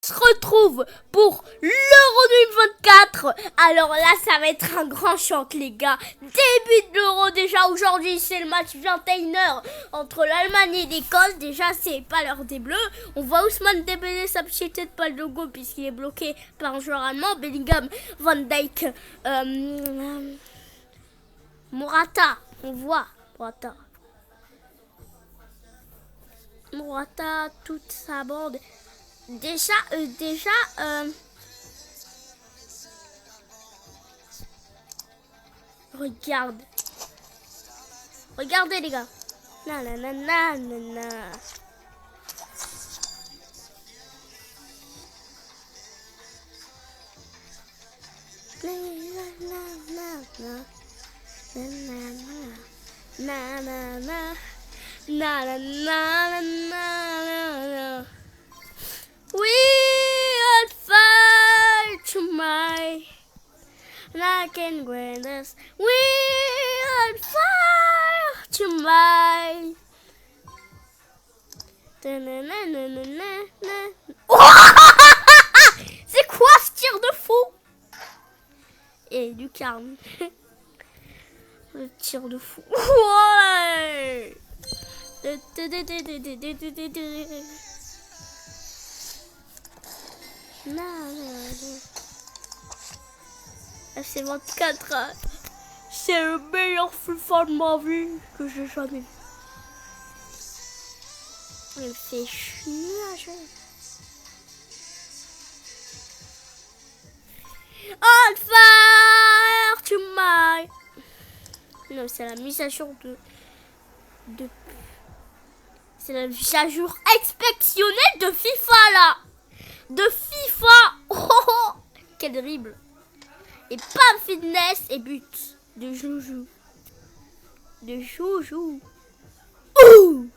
se retrouve pour l'Euro 2024. Alors là, ça va être un grand choc, les gars. Début de l'Euro déjà. Aujourd'hui, c'est le match 21h entre l'Allemagne et l'Écosse. Déjà, c'est pas l'heure des Bleus. On voit Ousmane Dembélé s'approcher de pas le logo puisqu'il est bloqué par un joueur allemand. Bellingham, Van Dijk, Morata. On voit Morata, toute sa bande. Déjà, regardez les gars. Na na na na na na. Na na na na na na. We are fire to my like and grandest. We are fire to my. C'est quoi ce tir de fou? Et du carne. Le tir de fou. Ouais. FC24, c'est le meilleur FIFA de ma vie que j'ai jamais vu. Il me fait chier. On fire to my. Non, c'est la mise à jour de c'est la mise à jour inspectionnelle de FIFA là. De FIFA. Oh, oh, quel dribble. Et pam, fitness et but de Joujou. De Joujou. Ouh.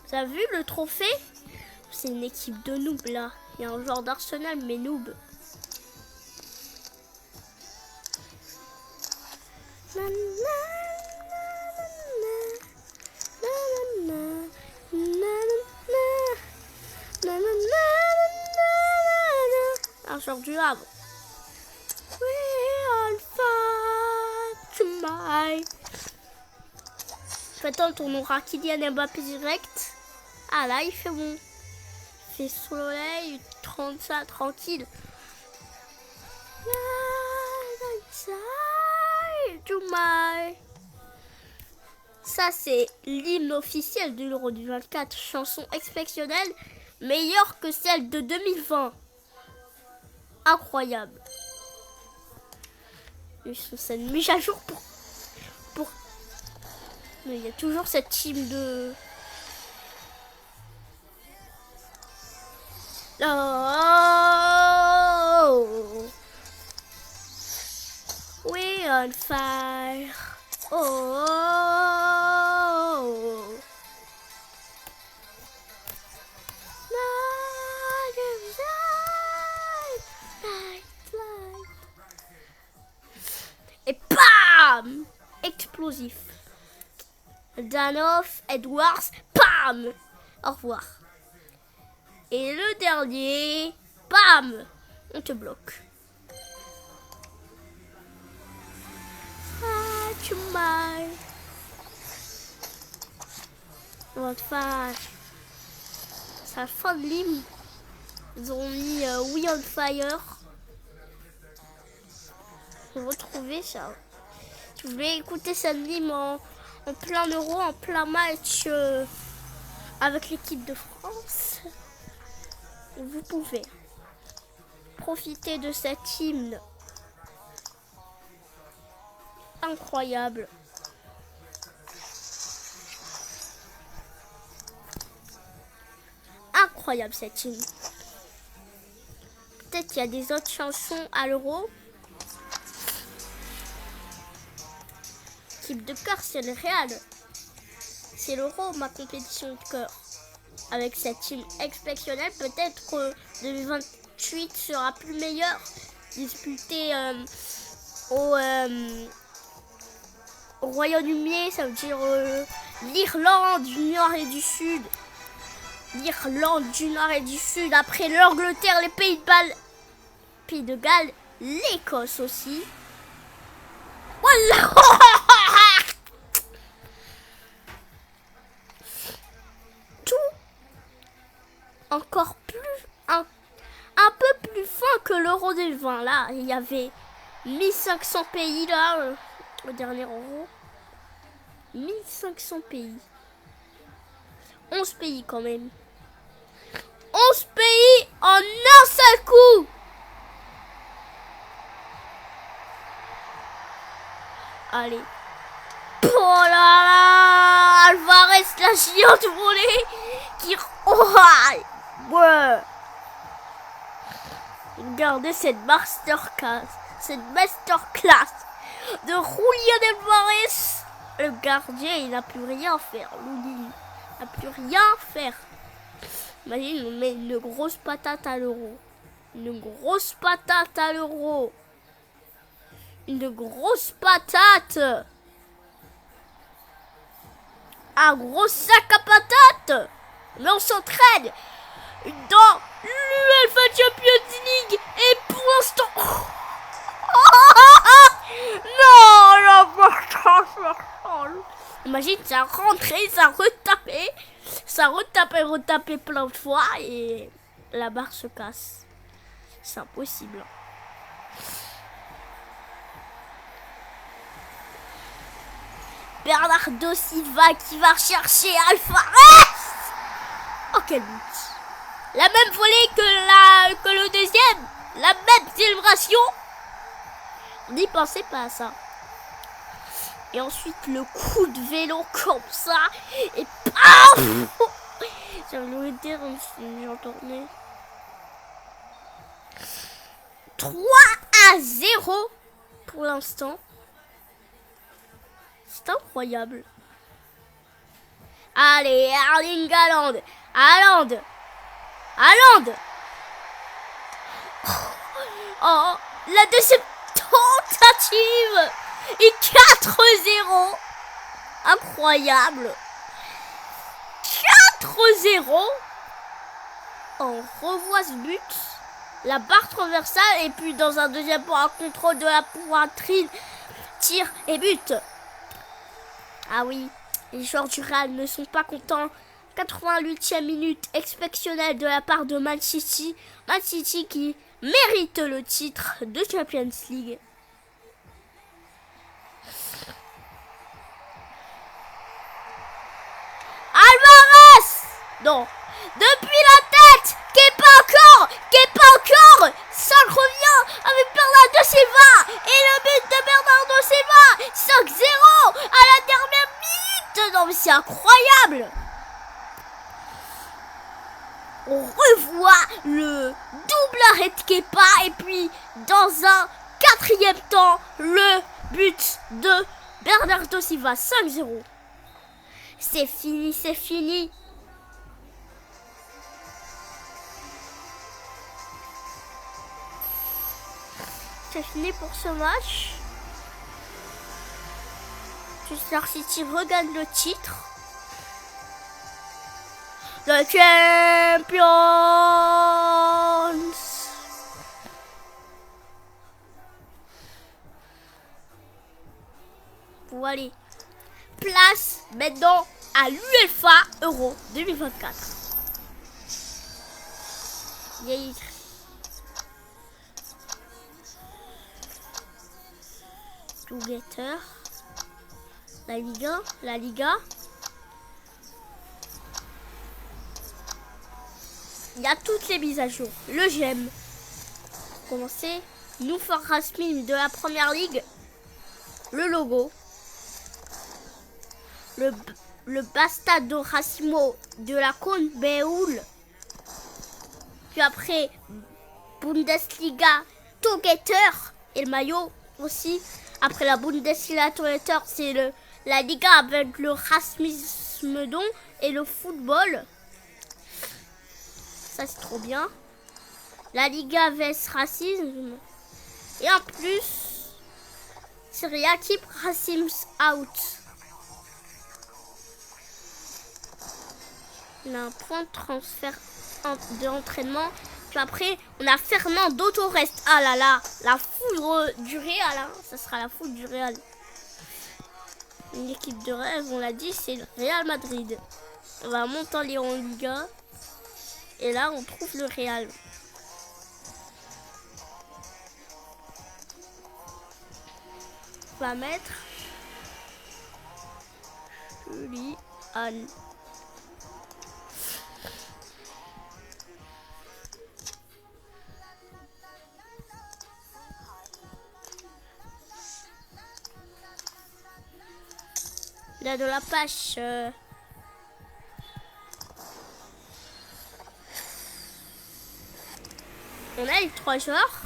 Vous avez vu le trophée? C'est une équipe de noob là. Il y a un joueur d'Arsenal mais noob. Un joueur du Havre. Attends, on aura Kylian Mbappé direct. Ah là, il fait bon. Il fait soleil, 30 tranquille. Ça, c'est l'hymne officiel de l'Euro 2024. Chanson exceptionnelle, meilleure que celle de 2020. Incroyable. C'est une mise à jour pour... Mais il y a toujours cette team de... Oh, we on fire. Oh, et bam, explosif. Danoff, Edwards, bam. Au revoir. Et le dernier, bam, on te bloque. Ah, tu m'as. On va te faire. Ça fin de l'hymne. Ils ont mis We on Fire. Vous retrouvez ça. Si vous voulez écouter cette hymne en plein euro, en plein match avec l'équipe de France, vous pouvez profiter de cet hymne incroyable. Incroyable cette hymne. peut-être il y a des autres chansons à l'Euro. Type de cœur, c'est le Real. C'est l'Euro, ma compétition de cœur. Avec cette team exceptionnelle, peut-être que 2028 sera plus meilleur. Disputé au Royaume-Uni, ça veut dire l'Irlande du Nord et du Sud. L'Irlande du Nord et du Sud. Après l'Angleterre, les Pays de Galles, l'Écosse aussi. Voilà. Tout encore plus, un peu plus fin que l'Euro 2020. Là, il y avait 1500 pays là, au dernier Euro. 1500 pays. 11 pays quand même. 11 pays en un seul coup. Allez. Oh là là, Alvarez, la géante volée qui... Oh, ouais. Regardez cette masterclass de Julián Alvarez. Le gardien, il n'a plus rien à faire. Louli n'a plus rien à faire. Imagine, on met une grosse patate à l'Euro. Une grosse patate à l'Euro. Une grosse patate. Un gros sac à patates. Mais on s'entraîne dans l'UEFA Champions League. Et pour l'instant... Non, imagine, ça rentrait, ça retapait plein de fois et la barre se casse. C'est impossible. Bernardo Silva qui va chercher Alvarez. Oh, quel but! La même volée que le deuxième. La même célébration. On n'y pensait pas à ça. Et ensuite le coup de vélo comme ça. Et paf. J'ai envie de dire, j'entendais. 3-0 pour l'instant. C'est incroyable. Allez, Erling Haaland. Oh, la deuxième tentative. Et 4-0. Incroyable. 4-0. On revoit ce but. La barre transversale. Et puis dans un deuxième point, un contrôle de la poitrine. Tir et but. Ah oui, les joueurs du Real ne sont pas contents. 88e minute exceptionnelle de la part de Man City. Man City qui mérite le titre de Champions League. Alvarez! Non. Depuis la tête! Qui est pas encore! Ça revient avec Bernardo Silva! Et le but de Bernardo Silva! 5-0 à la dernière minute! Non mais c'est incroyable! On revoit le double arrêt de Kepa et puis dans un quatrième temps, le but de Bernardo Silva. 5-0. C'est fini. C'est fini pour ce match. Manchester City regagne le titre. The Champions. Voilà. Place maintenant à l'UEFA Euro 2024. Yay. Together. La Liga. Il y a toutes les mises à jour. Le j'aime. Commencer. Noufor Rasmin de la première ligue. Le logo. Le Bastardo Racimo de la Conmebol. Puis après, Bundesliga Together et le maillot aussi. Après la Bundesliga Together, c'est la Liga avec le racisme don et le football. Ça c'est trop bien. La Liga vs Racisme. Et en plus, c'est Keep Racism Out. On a un point de transfert d'entraînement. Puis après, on a Fernando Torres. Ah là là, la foudre du Real. Hein. Ça sera la foudre du Real. Une équipe de rêve, on l'a dit, c'est le Real Madrid. On va monter en Liga. Et là, on trouve le Real. On va mettre Julian. Il a de la pêche. On a les 3 joueurs.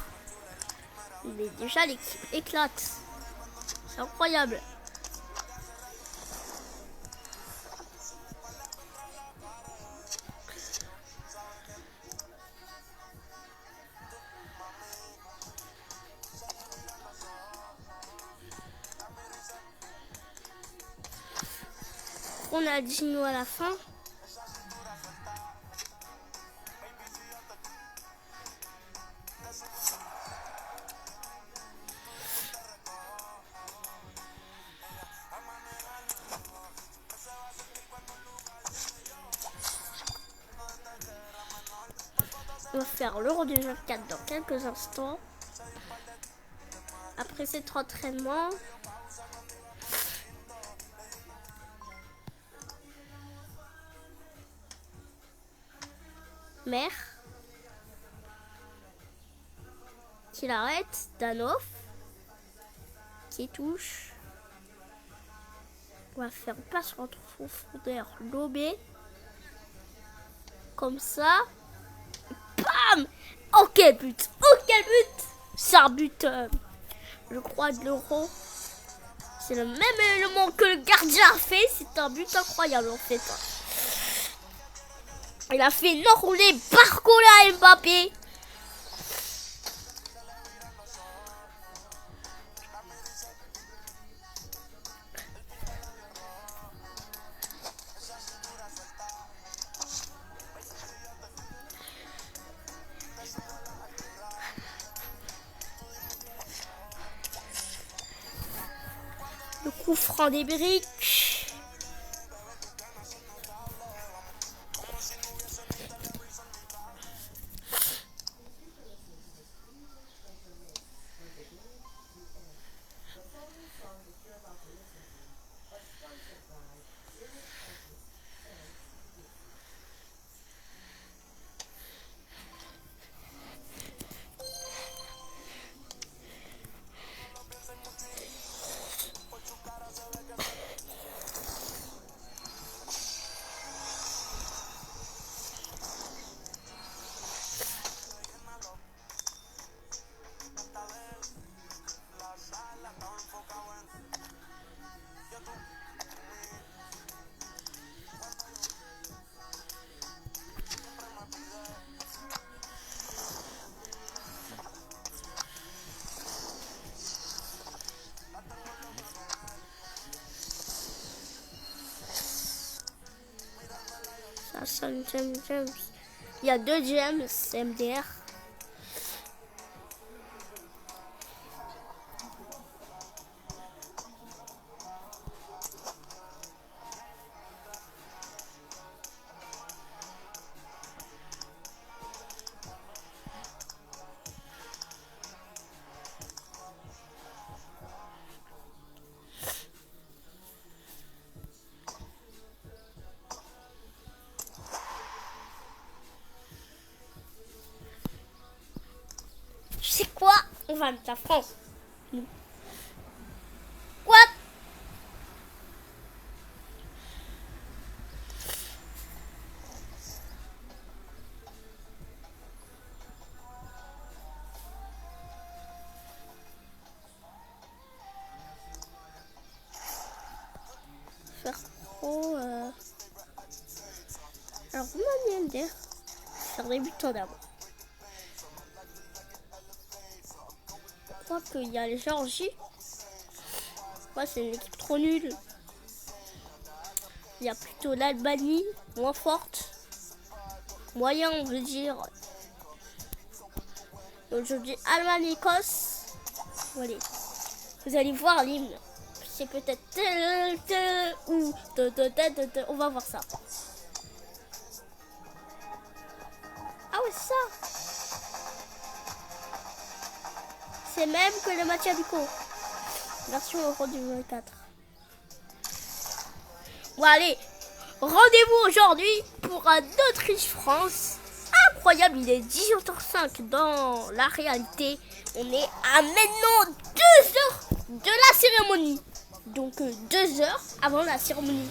Mais déjà l'équipe éclate. C'est incroyable. On a Gino à la fin. On va faire l'Euro 2024 dans quelques instants. Après cet entraînement. Mère. Qui l'arrête. Danov. Qui touche. On va faire une passe entre profondeur lobé. Comme ça. Bam! Oh quel but! Oh quel but! C'est un but, je crois, de l'Euro. C'est le même élément que le gardien a fait. C'est un but incroyable en fait. Il a fait une enroulée Barcola à Mbappé. Le coup franc des briques. James. Il y a 2 James MDR. C'est quoi? On va mettre la France. Quoi? faire trop... Alors, Roumanie LDR, faire des buts en d'abord. Je crois qu'il y a les Géorgie. Ouais, c'est une équipe trop nulle. Il y a plutôt l'Albanie, moins forte. Moyen, on veut dire. Donc, je dis Allemagne-Écosse. Voilà. Vous allez voir l'hymne. C'est peut-être ou on va voir ça. Ah ouais, c'est ça. C'est même que le match amico. Version Euro 2024. Bon allez, rendez-vous aujourd'hui pour un Autriche-France. Incroyable, il est 18h05 dans la réalité. On est à maintenant 2 heures de la cérémonie. Donc 2 heures avant la cérémonie.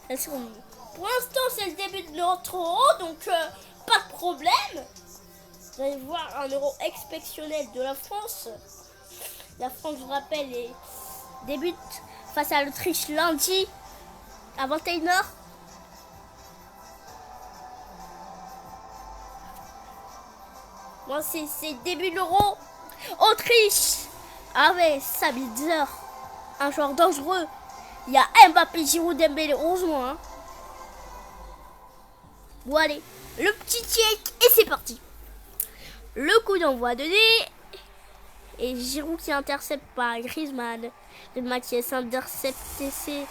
La cérémonie. Pour l'instant, c'est le début de notre euro, donc pas de problème. Vous allez voir un euro exceptionnel de la France. La France, je vous rappelle, débute face à l'Autriche lundi à 21h. Bon, c'est début de l'euro. Autriche avec Sabitzer, un joueur dangereux. Il y a Mbappé, Giroud, Dembélé, heureusement. Hein. Bon allez, le petit check et c'est parti. Le coup d'envoi donné. Et Giroud qui intercepte par Griezmann. Griezmann qui est intercepté.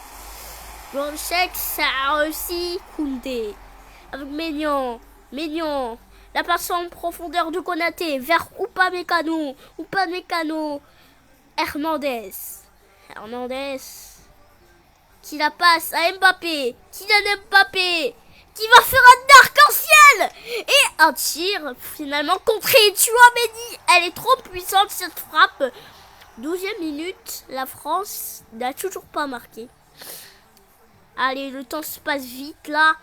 Bon check, ça a réussi. Koundé. Avec Maignan. La passe en profondeur de Konaté vers Upamecano. Hernandez. Qui la passe à Mbappé. Kylian Mbappé. Qui va faire un arc-en-ciel. Et un tir finalement contré. Tchouaméni. Elle est trop puissante cette frappe. 12e minute. La France n'a toujours pas marqué. Allez, le temps se passe vite là.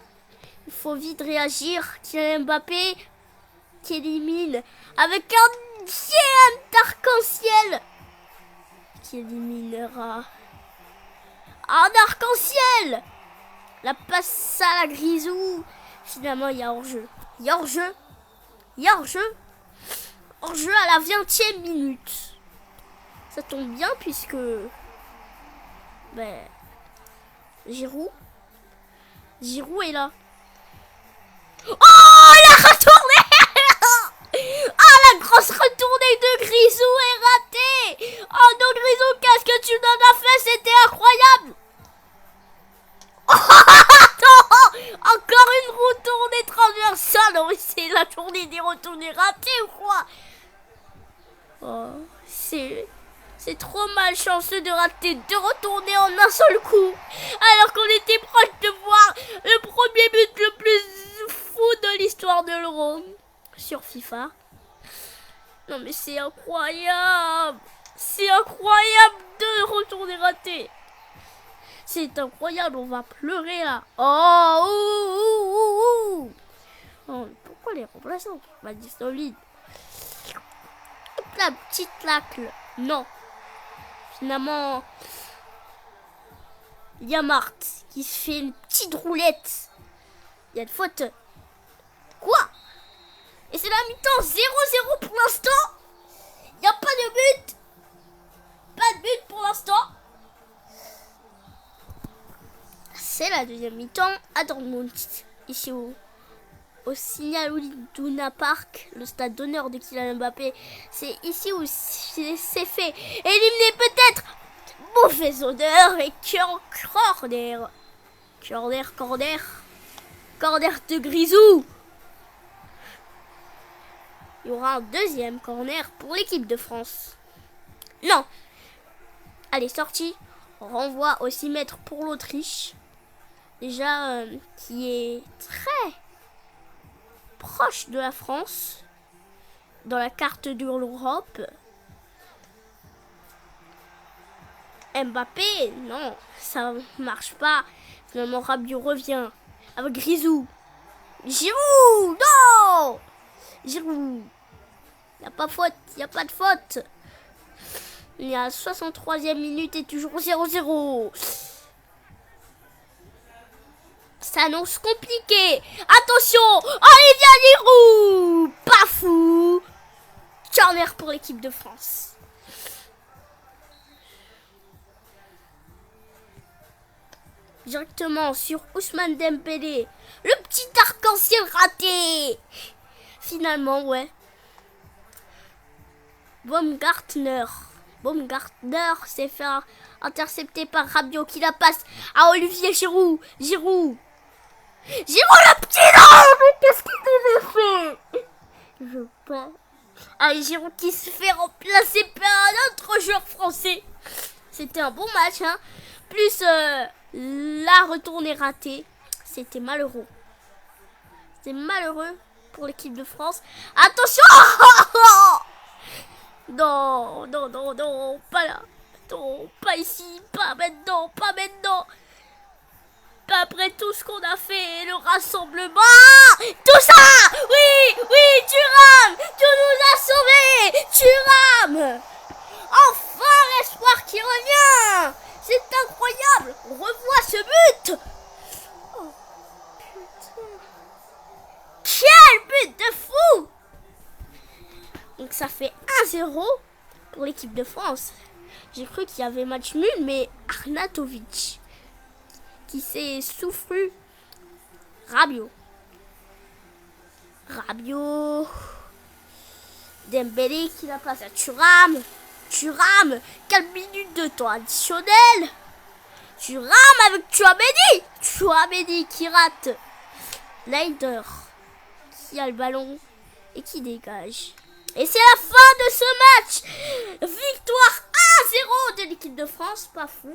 Il faut vite réagir. Kylian Mbappé qui élimine avec un géant arc-en-ciel. Qui éliminera un arc-en-ciel. La passe à la Grisou. Finalement, il y a hors-jeu. Hors-jeu à la 20e minute. Ça tombe bien puisque Giroud est là. Oh, la retournée. Ah, la grosse retournée de Grisou est ratée. Oh non, Grisou, qu'est-ce que tu nous as fait? C'était incroyable. Oh, attends, encore une retournée transversale. Non, mais c'est la journée des retournées ratées ou quoi? Oh, c'est trop malchanceux de rater 2 retournées en un seul coup. Alors qu'on était proche de voir le premier but le plus fou de l'histoire de l'Euro sur FIFA. Non mais c'est incroyable. C'est incroyable de retourner raté. C'est incroyable, on va pleurer là. Oh, pourquoi les remplaçants? On va dire solide. La petite tacle. Non. Finalement, il y a Marthe qui se fait une petite roulette. Il y a de faute. Quoi? Et c'est la mi-temps 0-0 pour l'instant. Il n'y a pas de but. Pas de but pour l'instant. C'est la deuxième mi-temps à Dortmund. Ici au Signal Iduna Park, le stade d'honneur de Kylian Mbappé. C'est ici où c'est fait. Éliminé peut-être. Mauvaise odeur et corner de Grisou. Il y aura un deuxième corner pour l'équipe de France. Non. Allez, sortie. Renvoi au 6 mètres pour l'Autriche. Déjà, qui est très proche de la France dans la carte de l'Europe. Mbappé, non, ça marche pas. Finalement, Rabiot revient avec Grisou. Giroud, non. Giroud. Il n'y a pas de faute. On est à 63e minute et toujours 0-0. Ça annonce compliqué. Attention, Olivier Giroud. Pas fou. Corner pour l'équipe de France. Directement sur Ousmane Dembélé. Le petit arc-en-ciel raté. Finalement, ouais. Baumgartner s'est fait intercepter par Rabiot qui la passe à Olivier Giroud. Giroud le petit homme. Mais qu'est-ce qu'il avait fait? Je veux pas. Allez, Giroud qui se fait remplacer par un autre joueur français. C'était un bon match, hein. Plus la retournée ratée. C'était malheureux. C'est malheureux pour l'équipe de France. Attention. Non, pas là. Non, pas ici, pas maintenant. Pas après tout ce qu'on a fait, le rassemblement. Tout ça. Oui, Thuram, tu nous as sauvés. Thuram. Enfin, l'espoir qui revient. C'est incroyable. On revoit ce but. Oh, putain. Quel but de fou. Donc ça fait 1-0 pour l'équipe de France. J'ai cru qu'il y avait match nul, mais Arnautovic qui s'est soufflu. Rabiot. Dembélé qui la passe à Thuram. Quelle minute de temps additionnel. Thuram avec Chouameni qui rate. Leider qui a le ballon et qui dégage. Et c'est la fin de ce match. Victoire 1-0 de l'équipe de France. Pas fou.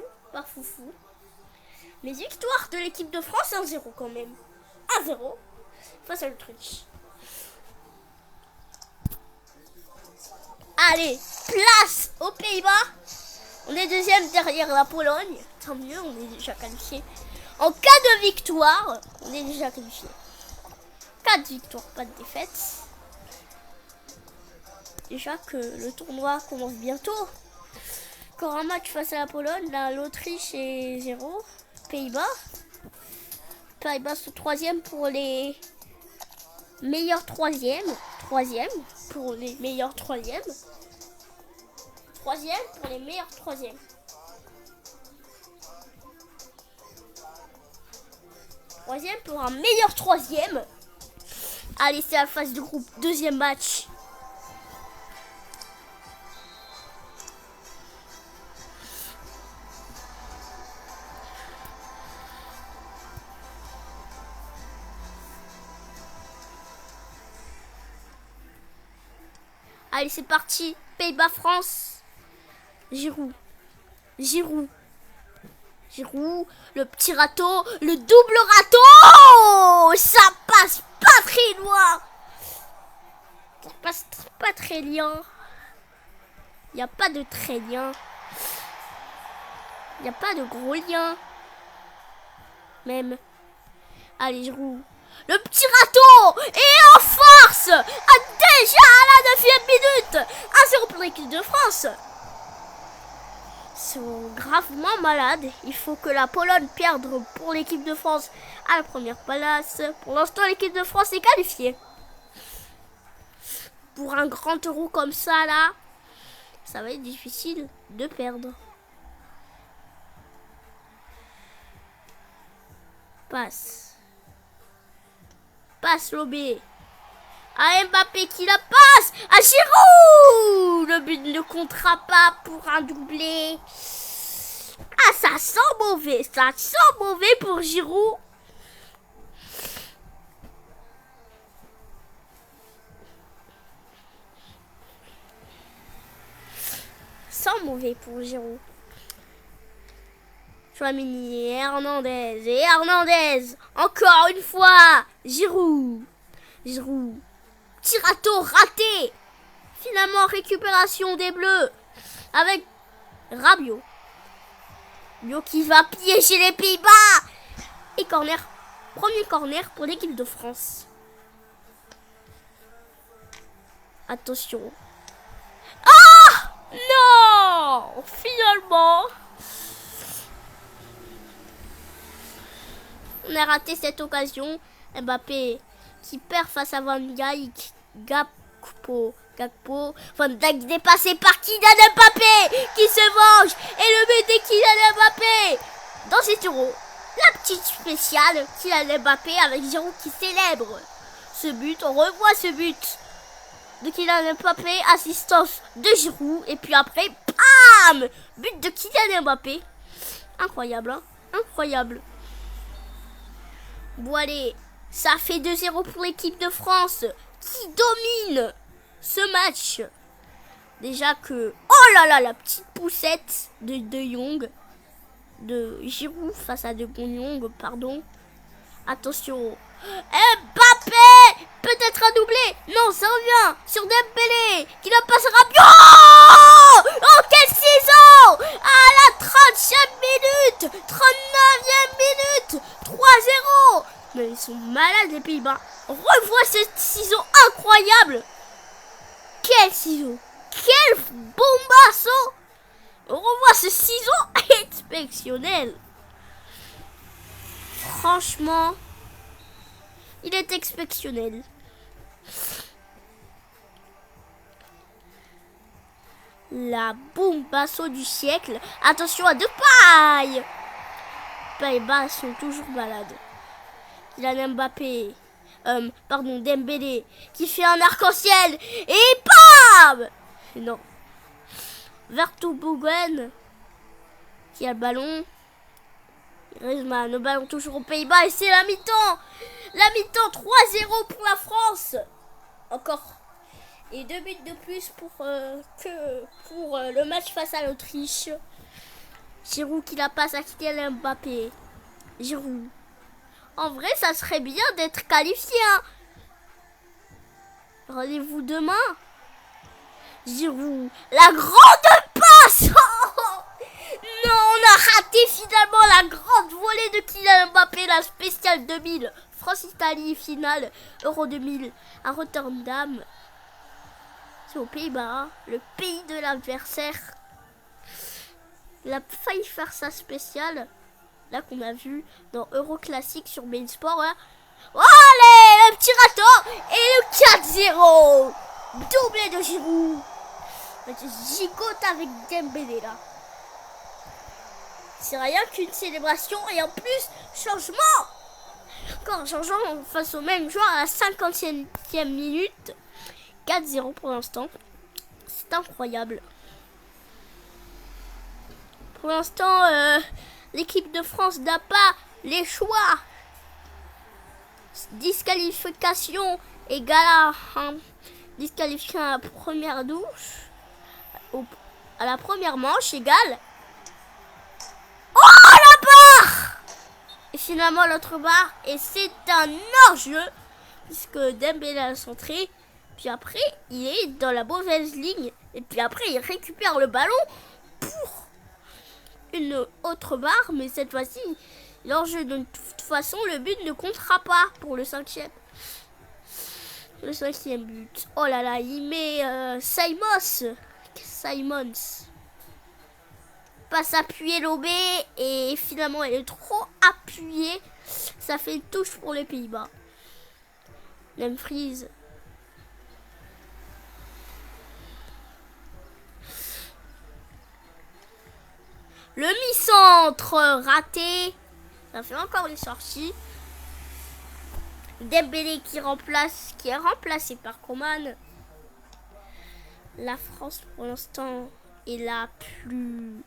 Mais victoire de l'équipe de France 1-0 quand même. 1-0 face à l'Autriche. Allez, place aux Pays-Bas. On est deuxième derrière la Pologne. Tant mieux, on est déjà qualifié. En cas de victoire, on est déjà qualifié. 4 victoires, pas de défaite. Déjà que le tournoi commence bientôt. Encore un match face à la Pologne. Là, l'Autriche est 0. Pays-Bas sont 3e pour les meilleurs 3e. 3e pour les meilleurs 3e. 3e pour les meilleurs 3e. 3e pour un meilleur 3e. Allez, c'est la phase de groupe. Deuxième match. Allez, c'est parti. Pays-Bas-France. Giroud. Le petit râteau. Le double râteau. Ça passe pas très loin. Ça passe pas très loin. Il n'y a pas de très lien. Il n'y a pas de gros lien. Même. Allez, Giroud. Le petit râteau. Et en force. Déjà à la 9e minute. 1-0 pour l'équipe de France. Ils sont gravement malades. Il faut que la Pologne perde pour l'équipe de France à la première place. Pour l'instant, l'équipe de France est qualifiée. Pour un grand euro comme ça, là, ça va être difficile de perdre. Passe Lobé. À Mbappé qui la passe. À Giroud. Le but ne comptera pas pour un doublé. Ah, ça sent mauvais pour Giroud. Sent mauvais pour Giroud. Chouamini et Hernandez. Encore une fois. Giroud. Petit râteau raté. Finalement, récupération des Bleus. Avec Rabiot. Qui va piéger les Pays-Bas. Et corner. Premier corner pour l'équipe de France. Attention. Ah non. Non, finalement, on a raté cette occasion. Mbappé qui perd face à Van Dijk. Gakpo. Van Dijk dépassé par Kylian Mbappé qui se venge. Et le but de Kylian Mbappé. Dans cet euro, la petite spéciale Kylian Mbappé avec Giroud qui célèbre ce but. On revoit ce but de Kylian Mbappé, assistance de Giroud. Et puis après, bam, but de Kylian Mbappé. Incroyable, hein? Incroyable. Bon allez, ça fait 2-0 pour l'équipe de France qui domine ce match. Déjà que, oh là là, la petite poussette de De Jong, de Giroud face à De Jong, pardon. Attention, Mbappé, peut-être un doublé. Non, ça revient sur Dembélé qui la passera bien. Oh, quel ciseau à la 30e minute, 39e minute, 3-0. Mais ils sont malades les Pays-Bas. Revois ce ciseau incroyable. Quel ciseau, quel bombasso. On revoit ce ciseau exceptionnel. Franchement, il est exceptionnel. La bombasso du siècle. Attention à Depay. Pays-Bas sont toujours malades. Il a Mbappé. Dembélé qui fait un arc-en-ciel. Et bam. Non. Vertonghen qui a le ballon. Griezmann, le ballon toujours aux Pays-Bas et c'est la mi-temps. La mi-temps 3-0 pour la France. Encore. Et 2 buts de plus pour le match face à l'Autriche. Giroud qui la passe à Kylian Mbappé. Giroud. En vrai, ça serait bien d'être qualifié. Hein. Rendez-vous demain. Giroud. La grande passe. Non, on a raté finalement la grande volée de Kylian Mbappé, la spéciale 2000. France-Italie finale Euro 2000 à Rotterdam. C'est aux Pays-Bas, hein, le pays de l'adversaire. Il a failli faire sa spéciale, là qu'on a vu dans Euro Classique sur Bein Sport. Hein. Oh, allez, le petit râteau et le 4-0. Doublé de Giroud. Gigote avec Dembélé là. C'est rien qu'une célébration et en plus, changement. Encore un changement face au même joueur à la 50e minute. 4-0 pour l'instant. C'est incroyable. Pour l'instant, l'équipe de France n'a pas les choix. Disqualification égale à disqualification à la première douche. À la première manche égale. Oh, la barre! Et finalement l'autre barre. Et c'est un hors-jeu. Puisque Dembélé a centré. Puis après, il est dans la mauvaise ligne. Et puis après, il récupère le ballon pour une autre barre. Mais cette fois-ci, l'enjeu de toute façon, le but ne comptera pas pour le 5e. Le 5e but. Oh là là, il met Simons. Passe appuyée lobée. Et finalement, elle est trop appuyée. Ça fait une touche pour les Pays-Bas. Dumfries. Le mi-centre raté. Ça fait encore une sortie. Dembélé qui est remplacé par Coman. La France pour l'instant est la plus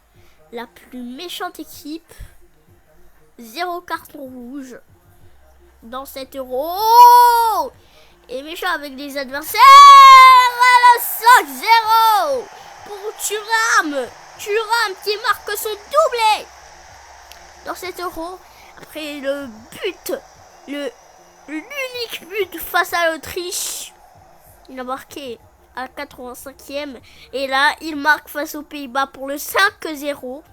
méchante équipe. 0 carton rouge dans cet Euro. Et méchant avec les adversaires. À la 5-0 pour Thuram. Thuram qui marque son doublé dans cet Euro. Après le but, l'unique but face à l'Autriche. Il a marqué à 85e. Et là, il marque face aux Pays-Bas pour le 5-0.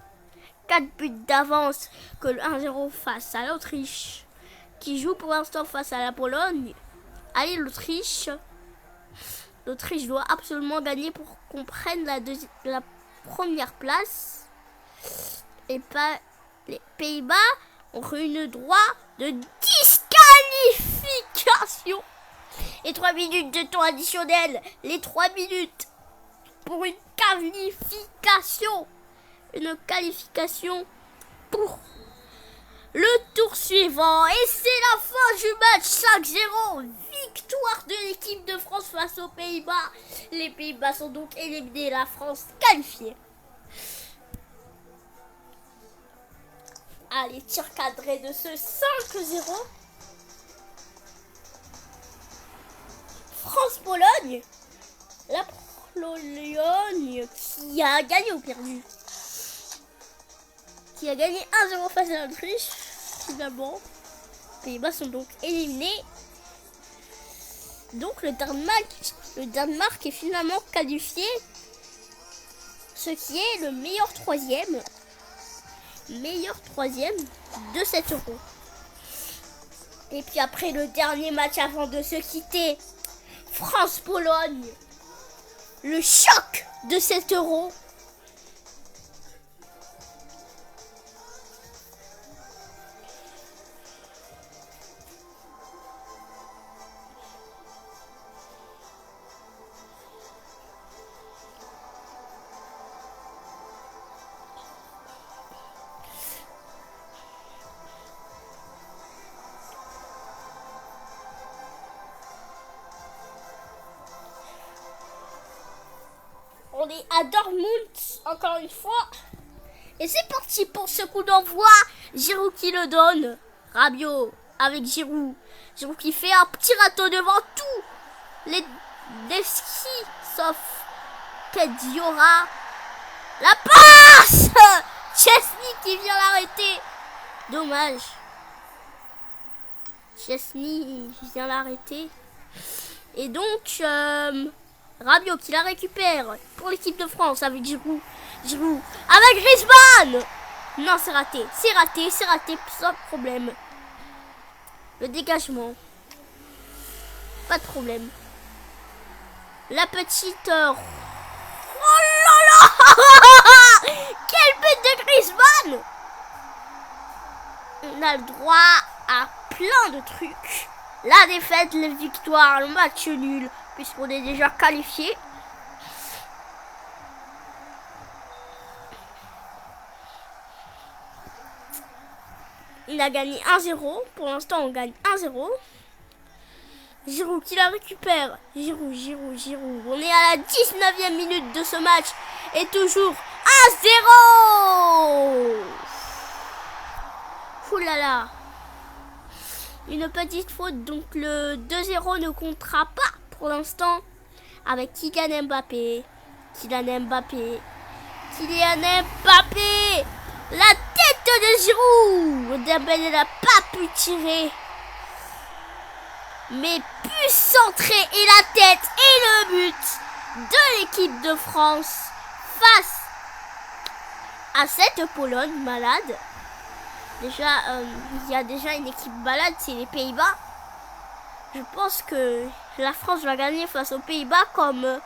4 buts d'avance que le 1-0 face à l'Autriche. Qui joue pour l'instant face à la Pologne. Allez, l'Autriche. L'Autriche doit absolument gagner pour qu'on prenne première place. Et pas les Pays-Bas ont eu le droit de disqualification. Et 3 minutes de temps additionnel. Les 3 minutes pour une qualification. Une qualification pour le tour suivant. Et c'est la fin du match. 5-0. Victoire de l'équipe de France face aux Pays-Bas. Les Pays-Bas sont donc éliminés. La France qualifiée. Allez, tir cadré de ce 5-0. France-Pologne. La Pologne qui a gagné ou perdu? Qui a gagné 1-0 face à l'Autriche. Finalement, les Pays-Bas sont donc éliminés. Donc le Danemark est finalement qualifié. Ce qui est le meilleur troisième. De cet euro. Et puis après le dernier match avant de se quitter, France-Pologne, le choc de cet euro. On est à Dortmund, encore une fois. Et c'est parti pour ce coup d'envoi. Giroud qui le donne. Rabiot avec Giroud. Giroud qui fait un petit râteau devant tous les skis, sauf Pediora. La passe Chesney qui vient l'arrêter. Dommage. Chesney vient l'arrêter. Et donc... Rabiot qui la récupère pour l'équipe de France avec Giroud. Giroud avec Griezmann. Non, c'est raté, sans problème. Le dégagement. Pas de problème. La petite... Oh là là quel but de Griezmann. On a le droit à plein de trucs. La défaite, la victoire, le match nul. Puisqu'on est déjà qualifié. Il a gagné 1-0. Pour l'instant, on gagne 1-0. Giroud qui la récupère. Giroud. On est à la 19e minute de ce match. Et toujours 1-0. Oulala. Une petite faute. Donc le 2-0 ne comptera pas. Pour l'instant, avec Kylian Mbappé. La tête de Giroud. Dembélé n'a pas pu tirer. Mais pu centrer. Et la tête et le but de l'équipe de France face à cette Pologne malade. Déjà, il y a déjà une équipe malade, c'est les Pays-Bas. Je pense que la France va gagner face aux Pays-Bas comme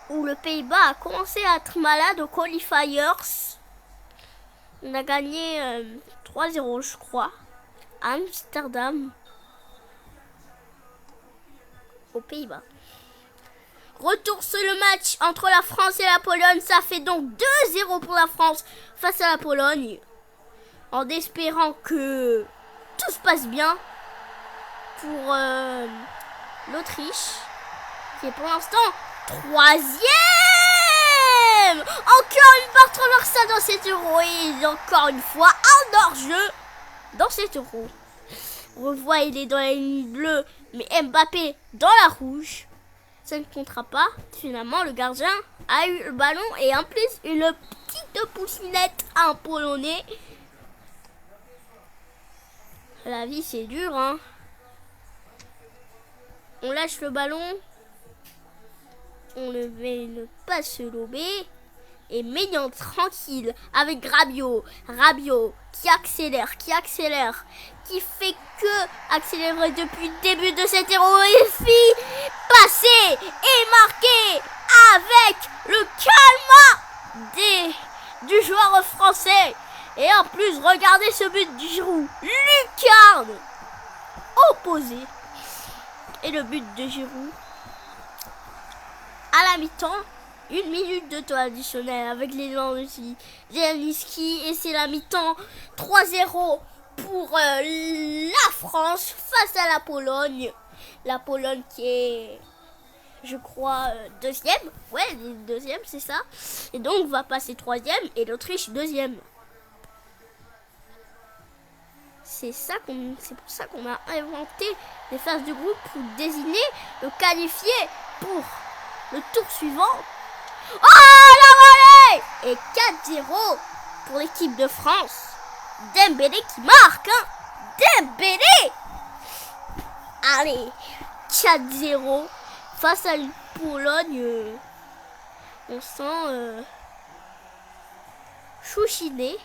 où le Pays-Bas a commencé à être malade aux qualifiers. On a gagné 3-0 je crois à Amsterdam aux Pays-Bas. Retour sur le match entre la France et la Pologne. Ça fait donc 2-0 pour la France face à la Pologne. En espérant que tout se passe bien pour l'Autriche, qui est pour l'instant 3e. Encore une barre traversée dans cet euro. Et encore une fois un hors-jeu dans cet euro. On voit, il est dans la ligne bleue, mais Mbappé dans la rouge. Ça ne comptera pas. Finalement, le gardien a eu le ballon et en plus une petite poussinette à un Polonais. La vie, c'est dur, hein. On lâche le ballon. On le met ne pas se lober. Et Maignan tranquille avec Rabiot qui accélère, qui fait que accélérer depuis le début de cet héroïque, passer et marquer avec le calme du joueur français. Et en plus, regardez ce but du Giroud. Lucarne opposé. Et le but de Giroud. À la mi-temps, 1 minute de temps additionnel avec les Lewandowski, Zielinski. Et c'est la mi-temps 3-0 pour la France face à la Pologne. La Pologne qui est, je crois, deuxième. Ouais, deuxième, c'est ça. Et donc, va passer troisième et l'Autriche deuxième. C'est pour ça qu'on a inventé les phases de groupe pour désigner le qualifié pour le tour suivant. Oh, la volée! Et 4-0 pour l'équipe de France. Dembélé qui marque, hein. Dembélé! Allez, 4-0 face à une Pologne. On sent chouchiné.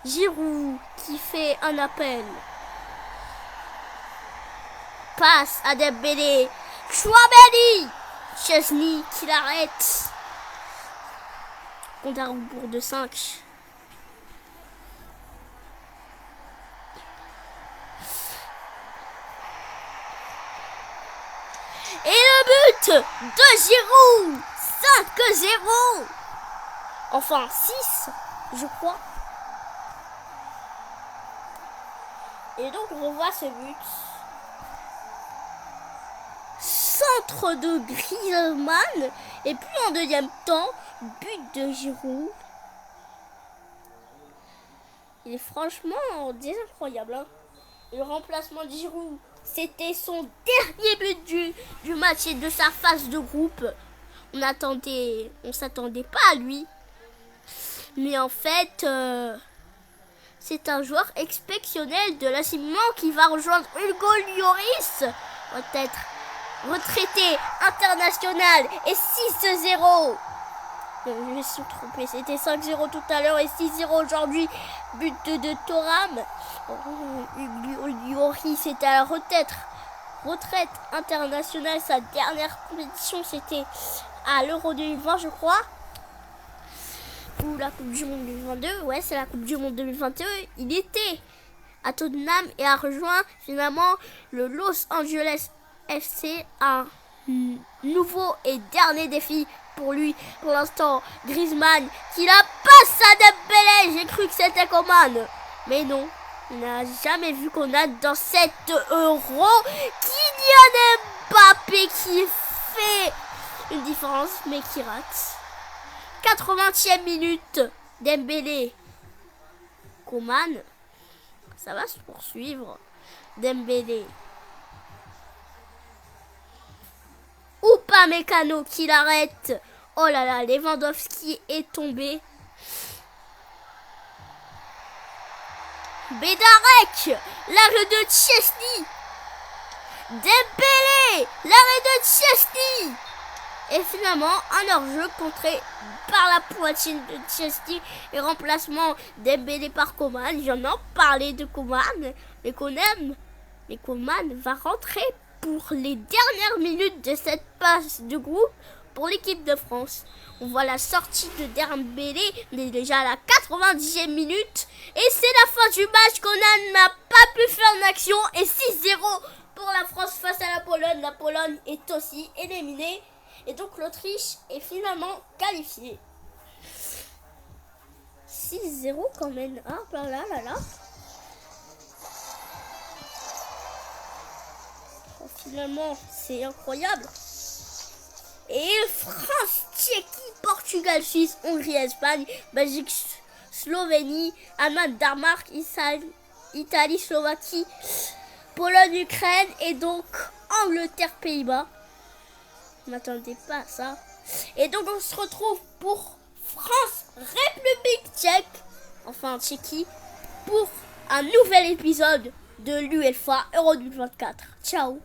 Giroud qui fait un appel. Passe à Dembélé. Chouameni. Chesney qui l'arrête. Compte à rebours de 5. Et le but de Giroud. 5-0. Enfin 6, je crois. Et donc on revoit ce but. Centre de Griezmann. Et puis en deuxième temps, but de Giroud. Il est franchement incroyable. Hein. Le remplacement de Giroud, c'était son dernier but du match et de sa phase de groupe. On s'attendait pas à lui. Mais en fait... c'est un joueur exceptionnel de l'AC Milan qui va rejoindre Hugo Lloris, peut-être retraité international, et 6-0. Je me suis trompé, c'était 5-0 tout à l'heure et 6-0 aujourd'hui. But de Thuram. Hugo Lloris était à la retraite internationale. Sa dernière compétition, c'était à l'Euro 2020, je crois. Ou la Coupe du Monde 2022, ouais, c'est la Coupe du Monde 2021. Il était à Tottenham et a rejoint finalement le Los Angeles FC. Un nouveau et dernier défi pour lui. Pour l'instant, Griezmann qui la passe à Dembélé. J'ai cru que c'était Coman, mais non. On n'a jamais vu qu'on a dans cet Euro Kylian Mbappé qui fait une différence, mais qui rate. 80e minute, Dembélé, Coman, ça va se poursuivre. Dembélé, Upamecano qui l'arrête. Oh là là, Lewandowski est tombé. Bedarek, l'arrêt de Chesney. Dembélé, l'arrêt de Chesney. Et finalement, un hors-jeu contré par la poitrine de Chesney et remplacement Dembélé par Coman. J'en ai parlé de Coman, mais qu'on aime. Mais Coman va rentrer pour les dernières minutes de cette passe de groupe pour l'équipe de France. On voit la sortie de Dembélé, on est déjà à la 90e minute. Et c'est la fin du match. Coman n'a pas pu faire une action. Et 6-0 pour la France face à la Pologne. La Pologne est aussi éliminée. Et donc l'Autriche est finalement qualifiée. 6-0 quand même. Ah là. Oh, finalement, c'est incroyable. Et France, Tchéquie, Portugal, Suisse, Hongrie, Espagne, Belgique, Slovénie, Allemagne, Danemark, Italie, Slovaquie, Pologne, Ukraine et donc Angleterre, Pays-Bas. Je m'attendais pas à ça. Et donc on se retrouve pour France, République tchèque, enfin Tchéquie, pour un nouvel épisode de l'UEFA Euro 2024. Ciao.